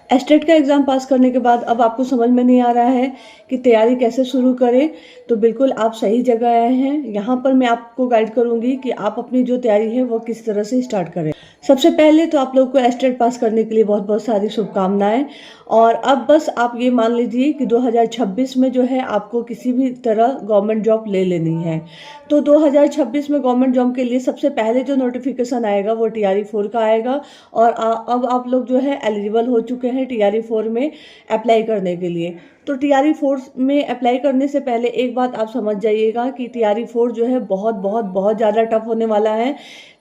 Estate का exam pass करने के बाद अब आपको समझ में नहीं आ रहा है कि तैयारी कैसे शुरू करें, तो बिल्कुल आप सही जगह आए हैं। यहाँ पर मैं आपको गाइड करूँगी कि आप अपनी जो तैयारी है वो किस तरह से स्टार्ट करें। सबसे पहले तो आप लोग को एस्टेट पास करने के लिए बहुत बहुत सारी शुभकामनाएं। और अब बस आप ये मान लीजिए कि 2026 में जो है आपको किसी भी तरह गवर्नमेंट जॉब ले लेनी है। तो 2026 में गवर्नमेंट जॉब के लिए सबसे पहले जो नोटिफिकेशन आएगा वो टीआरई 4 का आएगा। और अब आप लोग जो है एलिजिबल हो चुके हैं टीआरई 4 में अप्लाई करने के लिए। तो टीआरई 4 में अप्लाई करने से पहले एक बात आप समझ जाइएगा कि टीआरई 4 जो है बहुत बहुत बहुत ज़्यादा टफ होने वाला है।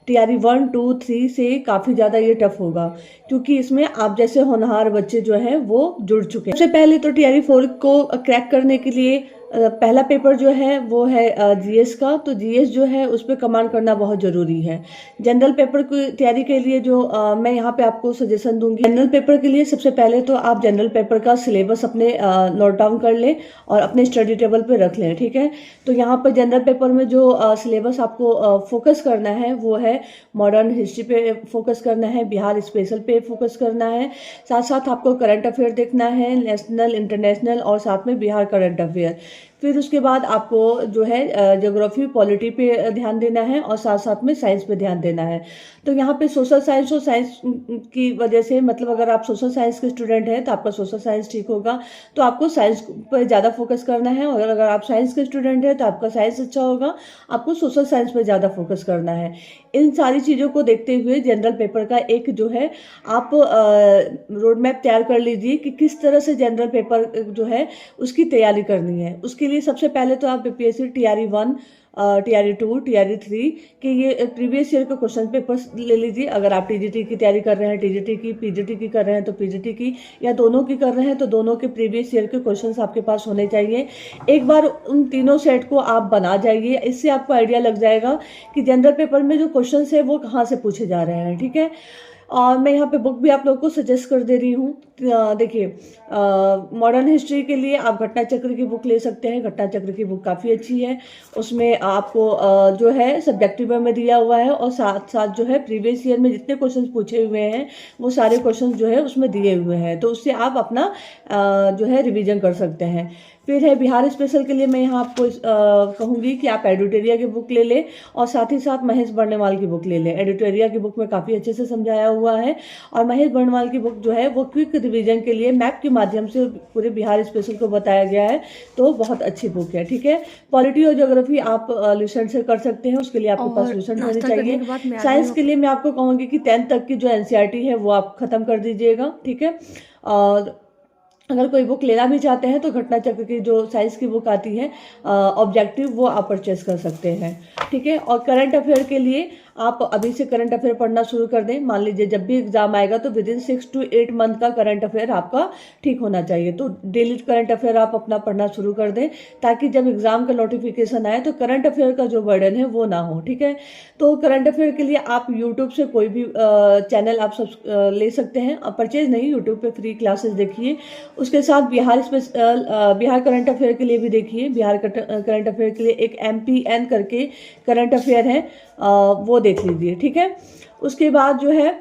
टीआरई 1, 2, 3 से काफ़ी ज़्यादा ये टफ होगा, क्योंकि इसमें आप जैसे होनहार बच्चे जो हैं वो जुड़ चुके हैं। सबसे पहले तो टीआरई 4 को क्रैक करने के लिए पहला पेपर जो है वो है जीएस का। तो जीएस जो है उस पर कमांड करना बहुत ज़रूरी है। जनरल पेपर की तैयारी के लिए जो मैं यहाँ पे आपको सजेशन दूंगी, जनरल पेपर के लिए सबसे पहले तो आप जनरल पेपर का सिलेबस अपने नोट डाउन कर लें और अपने स्टडी टेबल पे रख लें, ठीक है। तो यहाँ पर जनरल पेपर में जो सिलेबस आपको फोकस करना है वो है मॉडर्न हिस्ट्री पे फोकस करना है, बिहार स्पेशल पे फोकस करना है, साथ साथ आपको करंट अफेयर देखना है, नेशनल इंटरनेशनल और साथ में बिहार करंट अफेयर। फिर उसके बाद आपको जो है ज्योग्राफी पॉलिटी पे ध्यान देना है और साथ साथ में साइंस पे ध्यान देना है। तो यहाँ पे सोशल साइंस और साइंस की वजह से, मतलब अगर आप सोशल साइंस के स्टूडेंट हैं तो आपका सोशल साइंस ठीक होगा, तो आपको साइंस पर ज़्यादा फोकस करना है। और अगर आप साइंस के स्टूडेंट हैं तो आपका साइंस अच्छा होगा, आपको सोशल साइंस पर ज़्यादा फोकस करना है। इन सारी चीज़ों को देखते हुए जनरल पेपर का एक जो है आप रोड मैप तैयार कर लीजिए कि किस तरह से जनरल पेपर जो है उसकी तैयारी करनी है। उसके लिए सबसे पहले तो आप बीपीएससी टीआरई 1, टीआरई 2, टीआरई 3 के ये प्रीवियस ईयर के क्वेश्चन पेपर्स ले लीजिए। अगर आप टीजीटी की तैयारी कर रहे हैं टीजीटी की, पीजीटी की कर रहे हैं तो पीजीटी की, या दोनों की कर रहे हैं तो दोनों के प्रीवियस ईयर के क्वेश्चंस आपके पास होने चाहिए। एक बार उन तीनों सेट को आप बना जाइए, इससे आपको आइडिया लग जाएगा कि जनरल पेपर में जो क्वेश्चंस है वो कहाँ से पूछे जा रहे हैं, ठीक है। और मैं यहाँ पे बुक भी आप लोग को सजेस्ट कर दे रही हूँ। देखिए, मॉडर्न हिस्ट्री के लिए आप घटना चक्र की बुक ले सकते हैं। घटना चक्र की बुक काफ़ी अच्छी है। उसमें आपको जो है सब्जेक्टिव में दिया हुआ है और साथ साथ जो है प्रीवियस ईयर में जितने क्वेश्चंस पूछे हुए हैं वो सारे क्वेश्चंस जो है उसमें दिए हुए हैं, तो उससे आप अपना जो है रिवीजन कर सकते हैं। फिर है बिहार स्पेशल के लिए मैं यहाँ आपको कहूँगी कि आप एडिटोरिया की बुक ले लें और साथ ही साथ महेश बर्णवाल की बुक ले लें। एडिटोरिया की बुक में काफ़ी अच्छे से समझाया हुआ है और महेश बर्णवाल की बुक जो है वो क्विक रिवीजन के लिए मैप के माध्यम से पूरे बिहार स्पेशल को बताया गया है, तो बहुत अच्छी बुक है, ठीक है। पॉलिटी और ज्योग्राफी आप लूसेंट से कर सकते हैं, उसके लिए आपके पास लूसेंट होनी चाहिए। साइंस के लिए मैं आपको कहूँगी कि 10th तक की जो एनसीईआरटी है वो आप खत्म कर दीजिएगा, ठीक है। और अगर कोई बुक लेना भी चाहते हैं तो घटना चक्र की जो साइंस की बुक आती है ऑब्जेक्टिव, वो आप परचेस कर सकते हैं, ठीक है। और करंट अफेयर के लिए आप अभी से करंट अफेयर पढ़ना शुरू कर दें। मान लीजिए जब भी एग्जाम आएगा तो विदिन 6 to 8 मंथ का करंट अफेयर आपका ठीक होना चाहिए, तो डेली करंट अफेयर आप अपना पढ़ना शुरू कर दें, ताकि जब एग्जाम का नोटिफिकेशन आए तो करंट अफेयर का जो बर्डन है वो ना हो, ठीक है। तो करंट अफेयर के लिए आप यूट्यूब से कोई भी चैनल आप सब ले सकते हैं, परचेज नहीं, यूट्यूब पे फ्री क्लासेस देखिए। उसके साथ बिहार करंट अफेयर के लिए भी देखिए। बिहार करंट अफेयर के लिए एक MPN करके करंट अफेयर है, वो देख लीजिए, ठीक है। उसके बाद जो है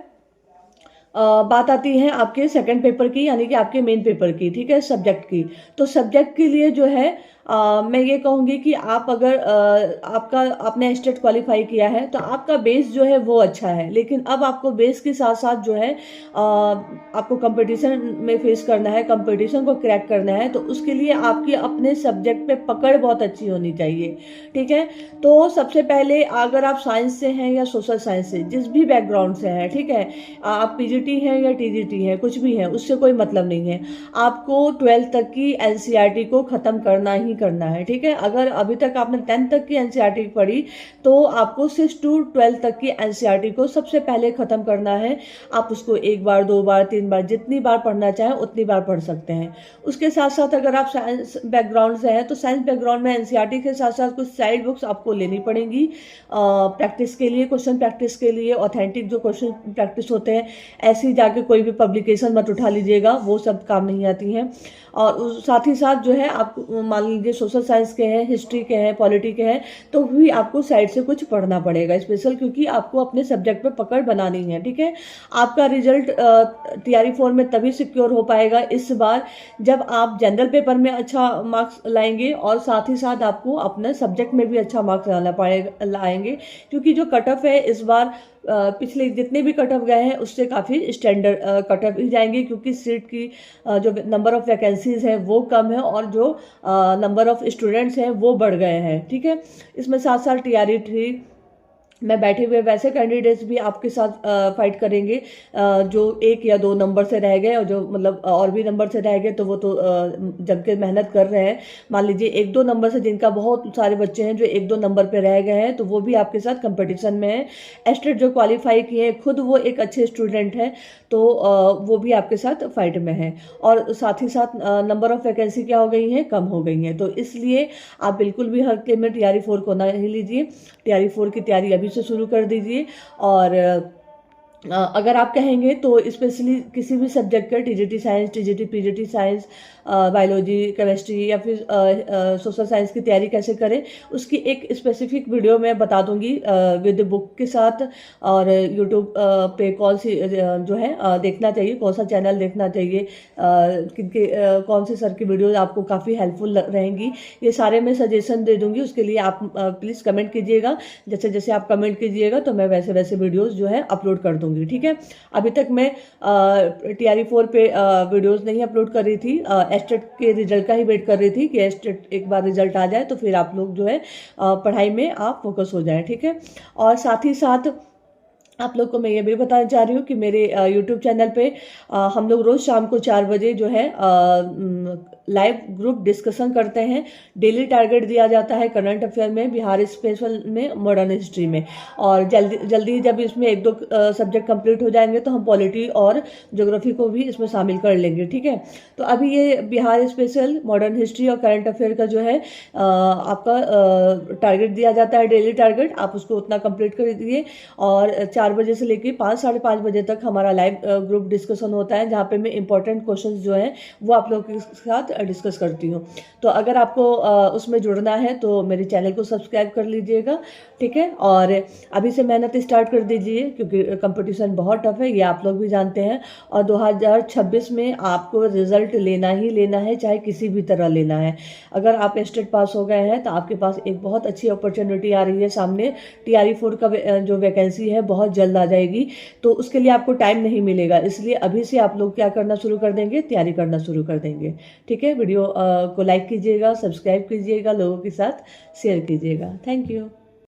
बात आती है आपके सेकंड पेपर की, यानी कि आपके मेन पेपर की, ठीक है, सब्जेक्ट की। तो सब्जेक्ट के लिए जो है मैं ये कहूँगी कि आप अगर आपने एस्टेट क्वालिफाई किया है तो आपका बेस जो है वो अच्छा है, लेकिन अब आपको बेस के साथ साथ जो है आपको कंपटीशन में फेस करना है, कंपटीशन को क्रैक करना है, तो उसके लिए आपकी अपने सब्जेक्ट पे पकड़ बहुत अच्छी होनी चाहिए, ठीक है। तो सबसे पहले अगर आप साइंस से हैं या सोशल साइंस से, जिस भी बैकग्राउंड से हैं, ठीक है, आप पीजीटी हैं या टीजीटी हैं, कुछ भी है, उससे कोई मतलब नहीं है। आपको 12th तक की एनसीईआरटी को खत्म करना ही करना है, ठीक है। अगर अभी तक आपने 10th तक की एनसीईआरटी पढ़ी तो आपको 6 to 12 तक की एनसीईआरटी को सबसे पहले खत्म करना है। आप उसको 1 बार 2 बार 3 बार जितनी बार पढ़ना चाहें उतनी बार पढ़ सकते हैं। उसके साथ साथ अगर आप साइंस बैकग्राउंड से हैं तो साइंस बैकग्राउंड में एनसीईआरटी के साथ साथ कुछ साइड बुक्स आपको लेनी पड़ेंगी प्रैक्टिस के लिए, क्वेश्चन प्रैक्टिस के लिए, ऑथेंटिक जो क्वेश्चन प्रैक्टिस होते हैं, ऐसे ही जाके कोई भी पब्लिकेशन मत उठा लीजिएगा, वो सब काम नहीं आती हैं। और साथ ही साथ जो है आप मान लीजिए सोशल साइंस के हैं, हिस्ट्री के हैं, पॉलिटी के हैं, तो भी आपको साइड से कुछ पढ़ना पड़ेगा स्पेशल, क्योंकि आपको अपने सब्जेक्ट पे पकड़ बनानी है। ठीक है, आपका रिजल्ट तैयारी 4 में तभी सिक्योर हो पाएगा इस बार जब आप जनरल पेपर में अच्छा मार्क्स लाएंगे और साथ ही साथ आपको अपने सब्जेक्ट में भी अच्छा मार्क्स लाएंगे, क्योंकि जो कट ऑफ है इस बार पिछले जितने भी कट ऑफ गए हैं उससे काफ़ी स्टैंडर्ड कट ऑफ ही जाएंगे, क्योंकि सीट की जो नंबर ऑफ वैकेंसीज है वो कम है और जो नंबर ऑफ स्टूडेंट्स हैं वो बढ़ गए हैं। ठीक है, इसमें साथ साथ टीआरई 3 में बैठे हुए वैसे कैंडिडेट्स भी आपके साथ फाइट करेंगे जो 1 या 2 नंबर से रह गए, और जो मतलब और भी नंबर से रह गए तो वो तो जम के मेहनत कर रहे हैं। मान लीजिए 1-2 नंबर से जिनका बहुत सारे बच्चे हैं जो 1-2 नंबर पे रह गए हैं, तो वो भी आपके साथ कंपटीशन में है। एस्टेट जो क्वालिफाई किए हैं खुद वो एक अच्छे स्टूडेंट हैं, तो वो भी आपके साथ फाइट में है। और साथ ही साथ नंबर ऑफ वैकेंसी क्या हो गई हैं, कम हो गई हैं। तो इसलिए आप बिल्कुल भी हल्के में टीआरई 4 को ना ही लीजिए, टीआरई 4 की तैयारी अभी से शुरू कर दीजिए। और अगर आप कहेंगे तो स्पेशली किसी भी सब्जेक्ट का TGT science, TGT PGT science, biology, chemistry या फिर सोशल साइंस की तैयारी कैसे करें, उसकी एक स्पेसिफिक वीडियो मैं बता दूंगी विद बुक के साथ। और यूट्यूब पे कौन सी जो है देखना चाहिए, कौन सा चैनल देखना चाहिए, किनके कौन से सर की वीडियोज आपको काफ़ी हेल्पफुल रहेंगी, ये सारे मैं सजेशन दे दूंगी। उसके लिए आप प्लीज़ कमेंट कीजिएगा, जैसे जैसे आप कमेंट कीजिएगा तो मैं वैसे वैसे वीडियोज़ जो है अपलोड कर दूंगी। ठीक है, अभी तक मैं टीआरई 4 पे वीडियोज़ नहीं अपलोड कर रही थी, एस्टेट के रिजल्ट का ही वेट कर रही थी कि एस्टेट एक बार रिजल्ट आ जाए तो फिर आप लोग जो है पढ़ाई में आप फोकस हो जाएं। ठीक है, और साथ ही साथ आप लोग को मैं ये भी बताना चाह रही हूँ कि मेरे यूट्यूब चैनल पे हम लोग रोज़ शाम को 4 बजे जो है लाइव ग्रुप डिस्कशन करते हैं। डेली टारगेट दिया जाता है करंट अफेयर में, बिहार स्पेशल में, मॉडर्न हिस्ट्री में, और जल्दी जब इसमें 1-2 सब्जेक्ट कंप्लीट हो जाएंगे तो हम पॉलिटी और ज्योग्राफी को भी इसमें शामिल कर लेंगे। ठीक है, तो अभी ये बिहार स्पेशल, मॉडर्न हिस्ट्री और करंट अफेयर का जो है आपका टारगेट दिया जाता है, डेली टारगेट, आप उसको उतना कंप्लीट कर दीजिए। और 4 बजे से लेकर 5, साढ़े 5 बजे तक हमारा लाइव ग्रुप डिस्कशन होता है, जहाँ पे मैं इंपॉर्टेंट क्वेश्चंस जो हैं वो आप लोगों के साथ डिस्कस करती हूँ। तो अगर आपको उसमें जुड़ना है तो मेरे चैनल को सब्सक्राइब कर लीजिएगा। ठीक है, और अभी से मेहनत स्टार्ट कर दीजिए, क्योंकि कंपटीशन बहुत टफ है, ये आप लोग भी जानते हैं। और 2026 में आपको रिजल्ट लेना ही लेना है, चाहे किसी भी तरह लेना है। अगर आप एस्टेट पास हो गए हैं तो आपके पास एक बहुत अच्छी अपॉर्चुनिटी आ रही है सामने। टीआरई 4 का जो वैकेंसी है बहुत जल्द आ जाएगी, तो उसके लिए आपको टाइम नहीं मिलेगा, इसलिए अभी से आप लोग क्या करना शुरू कर देंगे, तैयारी करना शुरू कर देंगे। ठीक है, वीडियो को लाइक कीजिएगा, सब्सक्राइब कीजिएगा, लोगों के साथ शेयर कीजिएगा। Thank you.